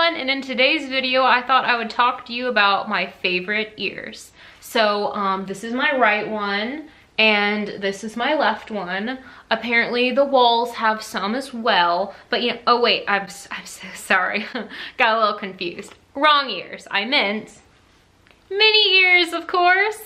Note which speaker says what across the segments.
Speaker 1: everyone, and in today's video I thought I would talk to you about my favorite ears. So this is my right one and this is my left one. Apparently the walls have some as well, but you know, oh wait, I'm so sorry. Got a little confused. Wrong ears. I meant Minnie ears, of course.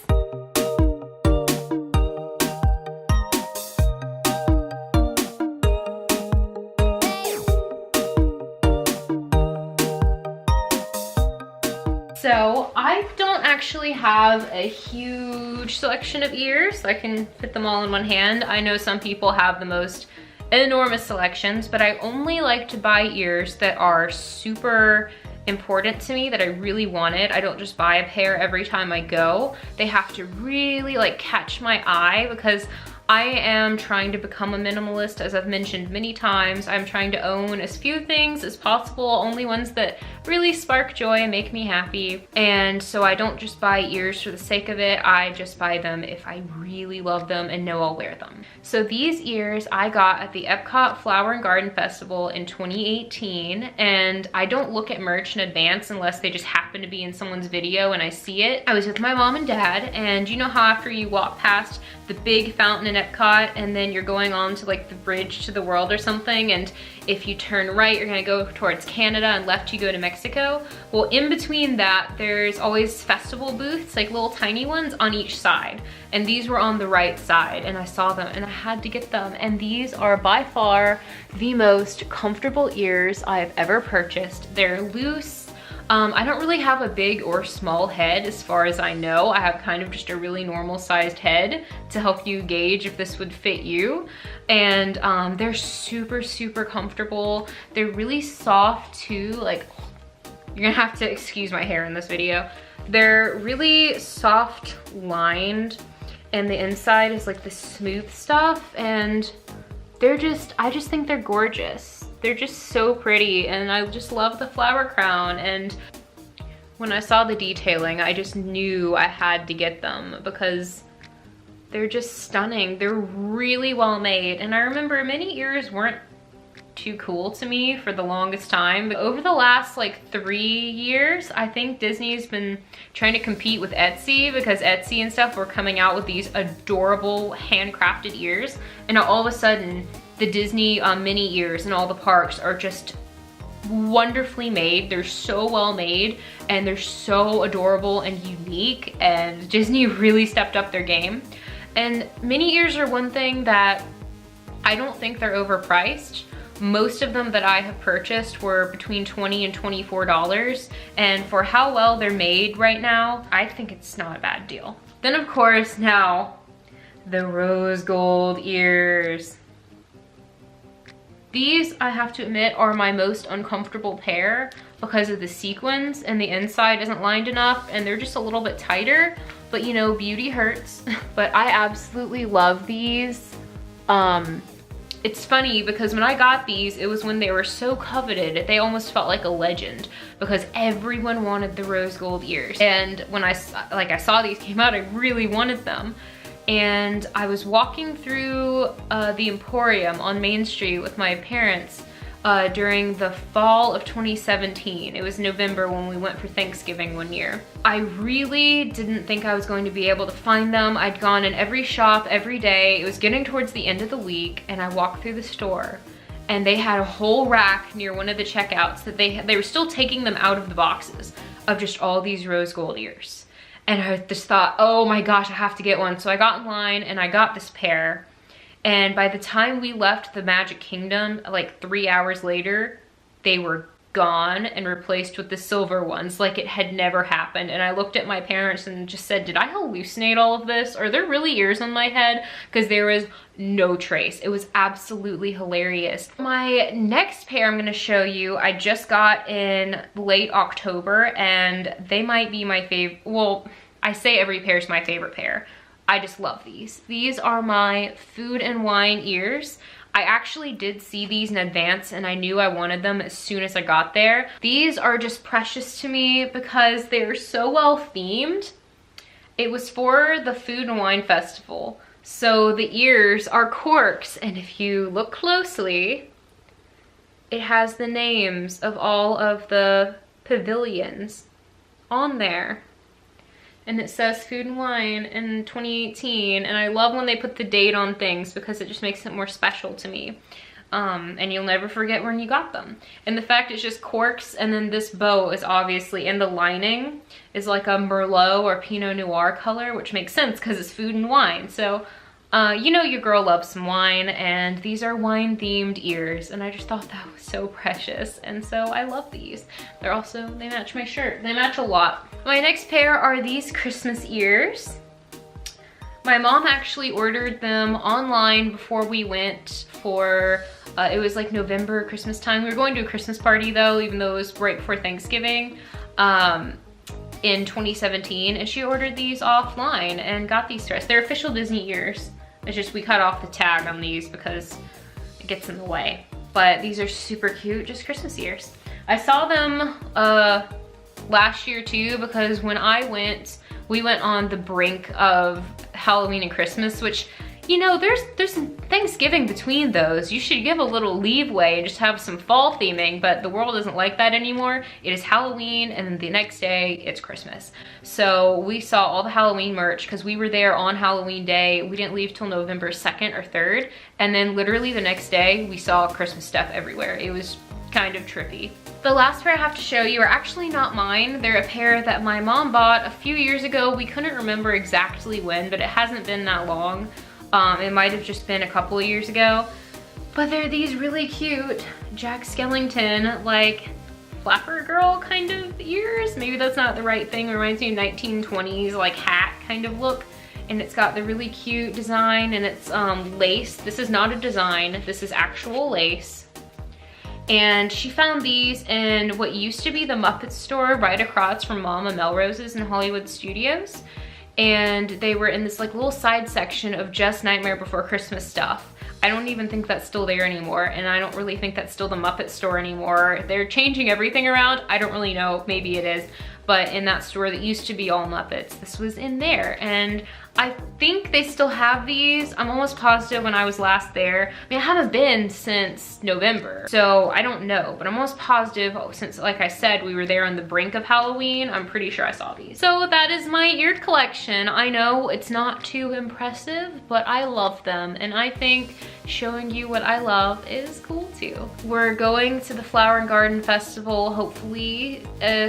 Speaker 1: So I don't actually have a huge selection of ears. I can fit them all in one hand. I know some people have the most enormous selections, but I only like to buy ears that are super important to me, that I really wanted. I don't just buy a pair every time I go. They have to really like catch my eye because I am trying to become a minimalist, as I've mentioned many times. I'm trying to own as few things as possible, only ones that really spark joy and make me happy. And so I don't just buy ears for the sake of it. I just buy them if I really love them and know I'll wear them. So these ears I got at the Epcot Flower and Garden Festival in 2018. And I don't look at merch in advance unless they just happen to be in someone's video and I see it. I was with my mom and dad, and you know how after you walk past the big fountain in Epcot and then you're going on to like the bridge to the world or something, and if you turn right you're gonna go towards Canada and left you go to Mexico? Well, in between that there's always festival booths, like little tiny ones on each side, and these were on the right side and I saw them and I had to get them. And these are by far the most comfortable ears I've ever purchased. They're loose. I don't really have a big or small head as far as I know. I have kind of just a really normal sized head to help you gauge if this would fit you. And they're super, super comfortable. They're really soft too. Like, you're gonna have to excuse my hair in this video. They're really soft lined and the inside is like the smooth stuff, and they're just, I just think they're gorgeous. They're just so pretty, and I just love the flower crown. And when I saw the detailing, I just knew I had to get them because they're just stunning. They're really well made. And I remember Minnie ears weren't too cool to me for the longest time. But over the last like 3 years, I think Disney's been trying to compete with Etsy, because Etsy and stuff were coming out with these adorable handcrafted ears. And now all of a sudden, the Disney Minnie ears in all the parks are just wonderfully made. They're so well made and they're so adorable and unique, and Disney really stepped up their game. And Minnie ears are one thing that I don't think they're overpriced. Most of them that I have purchased were between $20 and $24, and for how well they're made right now, I think it's not a bad deal. Then of course, now the rose gold ears. These, I have to admit, are my most uncomfortable pair because of the sequins and the inside isn't lined enough and they're just a little bit tighter, but you know, beauty hurts. But I absolutely love these. It's funny because when I got these, it was when they were so coveted. They almost felt like a legend because everyone wanted the rose gold ears. And when I saw these came out, I really wanted them. And I was walking through the Emporium on Main Street with my parents during the fall of 2017. It was November when we went for Thanksgiving one year. I really didn't think I was going to be able to find them. I'd gone in every shop every day. It was getting towards the end of the week, and I walked through the store and they had a whole rack near one of the checkouts that they were still taking them out of the boxes of just all these rose gold ears. And I just thought, oh my gosh, I have to get one. So I got in line and I got this pair. And by the time we left the Magic Kingdom, like 3 hours later, they were gone and replaced with the silver ones, like it had never happened. And I looked at my parents and just said, did I hallucinate all of this? Are there really ears on my head? Because there was no trace. It was absolutely hilarious. My next pair I'm gonna show you, I just got in late October, and they might be my favorite. Well, I say every pair is my favorite pair. I just love these. These are my Food and Wine ears. I actually did see these in advance and I knew I wanted them as soon as I got there. These are just precious to me because they're so well themed. It was for the Food and Wine Festival. So the ears are corks, and if you look closely, it has the names of all of the pavilions on there. And it says Food and Wine in 2018. And I love when they put the date on things because it just makes it more special to me. And you'll never forget when you got them. And the fact it's just corks, and then this bow is obviously, and the lining is like a Merlot or Pinot Noir color, which makes sense because it's food and wine. So, you know your girl loves some wine, and these are wine themed ears, and I just thought that was so precious. And so I love these. They're also, they match my shirt. They match a lot. My next pair are these Christmas ears. My mom actually ordered them online before we went for, it was like November, Christmas time. We were going to a Christmas party though, even though it was right before Thanksgiving, in 2017. And she ordered these offline and got these for us. They're official Disney ears. It's just we cut off the tag on these because it gets in the way. But these are super cute, just Christmas ears. I saw them last year too, because when I went, we went on the brink of Halloween and Christmas, which, you know, there's Thanksgiving between those. You should give a little leeway and just have some fall theming, but the world isn't like that anymore. It is Halloween, and then the next day it's Christmas. So we saw all the Halloween merch because we were there on Halloween day. We didn't leave till November 2nd or 3rd. And then literally the next day we saw Christmas stuff everywhere. It was kind of trippy. The last pair I have to show you are actually not mine. They're a pair that my mom bought a few years ago. We couldn't remember exactly when, but it hasn't been that long. It might have just been a couple of years ago. But they're these really cute Jack Skellington, like flapper girl kind of ears. Maybe that's not the right thing. It reminds me of 1920s like hat kind of look. And it's got the really cute design, and it's lace. This is not a design, this is actual lace. And she found these in what used to be the Muppet store right across from Mama Melrose's in Hollywood Studios. And they were in this like little side section of just Nightmare Before Christmas stuff. I don't even think that's still there anymore, and I don't really think that's still the Muppet store anymore. They're changing everything around. I don't really know, maybe it is. But in that store that used to be all Muppets, this was in there. And I think they still have these. I'm almost positive when I was last there. I mean, I haven't been since November, so I don't know, but I'm almost positive since, like I said, we were there on the brink of Halloween, I'm pretty sure I saw these. So that is my ear collection. I know it's not too impressive, but I love them, and I think showing you what I love is cool too. We're going to the Flower and Garden Festival hopefully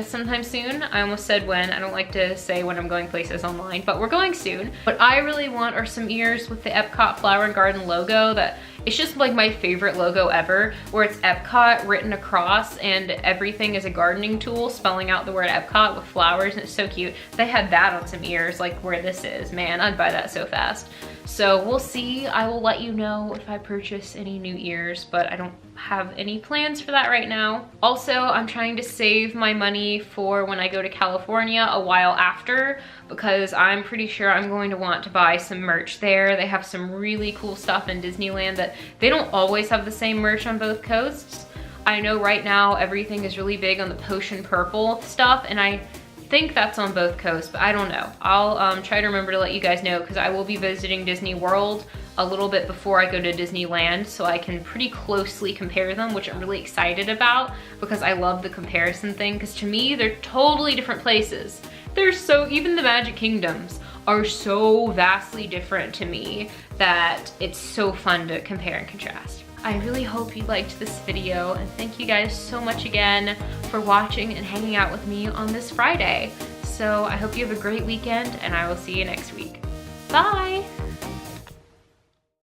Speaker 1: sometime soon. I almost said when. I don't like to say when I'm going places online, but we're going soon. What I really want are some ears with the Epcot Flower and Garden logo. That it's just like my favorite logo ever, where it's Epcot written across and everything is a gardening tool spelling out the word Epcot with flowers, and it's so cute. If they had that on some ears like where this is, man, I'd buy that so fast. So we'll see. I will let you know if I purchase any new ears, but I don't have any plans for that right now. Also, I'm trying to save my money for when I go to California a while after, because I'm pretty sure I'm going to want to buy some merch there. They have some really cool stuff in Disneyland that they don't always have the same merch on both coasts. I know right now everything is really big on the Potion Purple stuff, and I think that's on both coasts, but I don't know. I'll try to remember to let you guys know, because I will be visiting Disney World a little bit before I go to Disneyland, so I can pretty closely compare them, which I'm really excited about because I love the comparison thing, because to me they're totally different places. They're so, even the Magic Kingdoms are so vastly different to me that it's so fun to compare and contrast. I really hope you liked this video, and thank you guys so much again for watching and hanging out with me on this Friday. So I hope you have a great weekend, and I will see you next week. Bye!